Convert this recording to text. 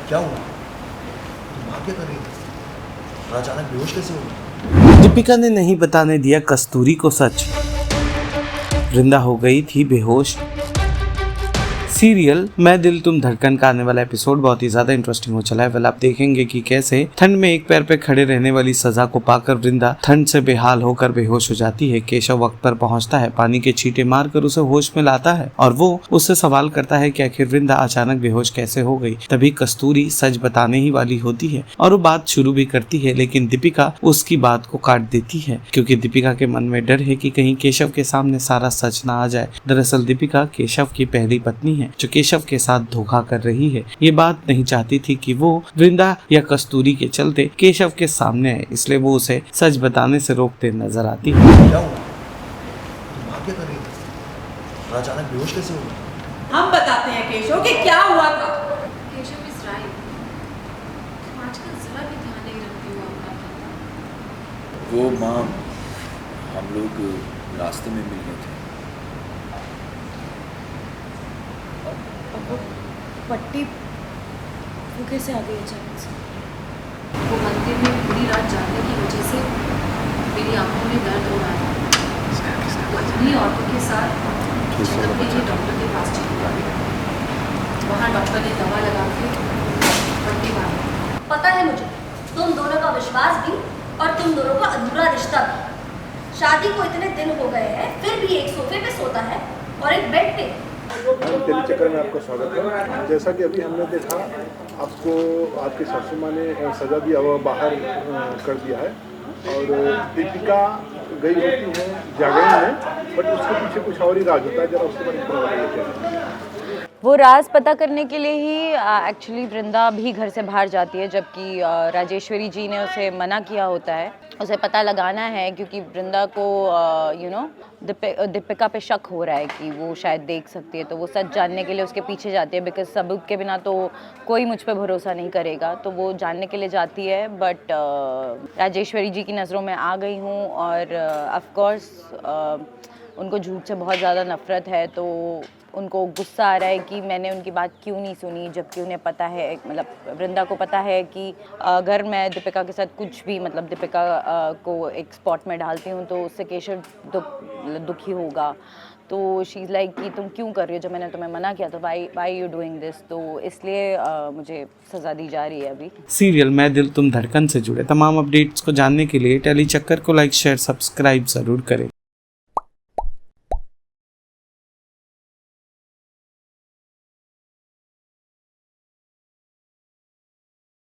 क्या हुआ? तुम वहाँ क्या कर रही थी और अचानक बेहोश कैसे हो गई? दीपिका ने नहीं बताने दिया कस्तूरी को सच। वृंदा हो गई थी बेहोश। सीरियल मैं दिल तुम धड़कन का आने वाला एपिसोड बहुत ही ज्यादा इंटरेस्टिंग हो चला है। वेल आप देखेंगे कि कैसे ठंड में एक पैर पे खड़े रहने वाली सजा को पाकर वृंदा ठंड से बेहाल होकर बेहोश हो जाती है। केशव वक्त पर पहुंचता है, पानी के छींटे मारकर उसे होश में लाता है और वो उससे सवाल करता है कि आखिर वृंदा अचानक बेहोश कैसे हो गई। तभी कस्तूरी सच बताने ही वाली होती है और वो बात शुरू भी करती है, लेकिन दीपिका उसकी बात को काट देती है क्योंकि दीपिका के मन में डर है कि कहीं केशव के सामने सारा सच ना आ जाए। दरअसल दीपिका केशव की पहली पत्नी है जो केशव के साथ धोखा कर रही है। ये बात नहीं चाहती थी कि वो वृंदा या कस्तूरी के चलते केशव के सामने है, इसलिए वो उसे सच बताने से रोकते नजर आती है। क्या हुआ? तुम वहाँ क्या कर रही थी और अचानक बेहोश कैसे हो गई? हम बताते हैं केशव कि क्या हुआ था। Keshav is right. तुम आजकल जरा भी ध्यान नहीं रखती हो अपना। वो माँ हम लोग रास्ते में मिल गए थे। और वो पट्टी वो कैसे आ गई अचानक से? वो मंदिर में पूरी रात जागने की वजह से मेरी आंखों में दर्द हो रहा था। उन्हीं औरतों के साथ चेकअप के लिए डॉक्टर के पास चली गई। वहाँ डॉक्टर ने दवा लगा के पट्टी बांधी। पता है मुझे तुम दोनों का विश्वास भी और तुम दोनों का अधूरा रिश्ता भी। शादी को इतने दिन हो गए हैं फिर भी एक सोफे पे सोता है और एक बेड पे। दिल्ली चक्कर में आपका स्वागत है। जैसा कि अभी हमने देखा, आपको आपकी सासू माँ ने सजा दी, अब बाहर कर दिया है और दीपिका गई होती है जागरण में, बट उसके पीछे कुछ और ही राज होता है। जरा उसके बारे में क्या? वो राज पता करने के लिए ही एक्चुअली वृंदा भी घर से बाहर जाती है, जबकि राजेश्वरी जी ने उसे मना किया होता है। उसे पता लगाना है क्योंकि वृंदा को दीपिका पे शक हो रहा है कि वो शायद देख सकती है, तो वो सच जानने के लिए उसके पीछे जाती है। बिकॉज सबूत के बिना तो कोई मुझ पे भरोसा नहीं करेगा, तो वो जानने के लिए जाती है। बट राजेश्वरी जी की नज़रों में आ गई हूँ और ऑफ कोर्स उनको झूठ से बहुत ज़्यादा नफ़रत है, तो उनको गुस्सा आ रहा है कि मैंने उनकी बात क्यों नहीं सुनी, जबकि उन्हें पता है, मतलब वृंदा को पता है कि अगर मैं दीपिका के साथ कुछ भी, मतलब दीपिका को एक स्पॉट में डालती हूँ तो उससे केशव दुखी होगा। तो शी इज़ लाइक कि तुम क्यों कर रही हो, जो मैंने तुम्हें मना किया, तो वाई यू डूइंग दिस। तो इसलिए मुझे सज़ा दी जा रही है अभी। सीरियल मैं दिल तुम धड़कन से जुड़े तमाम अपडेट्स को जानने के लिए टेली चक्कर को लाइक शेयर सब्सक्राइब जरूर करें।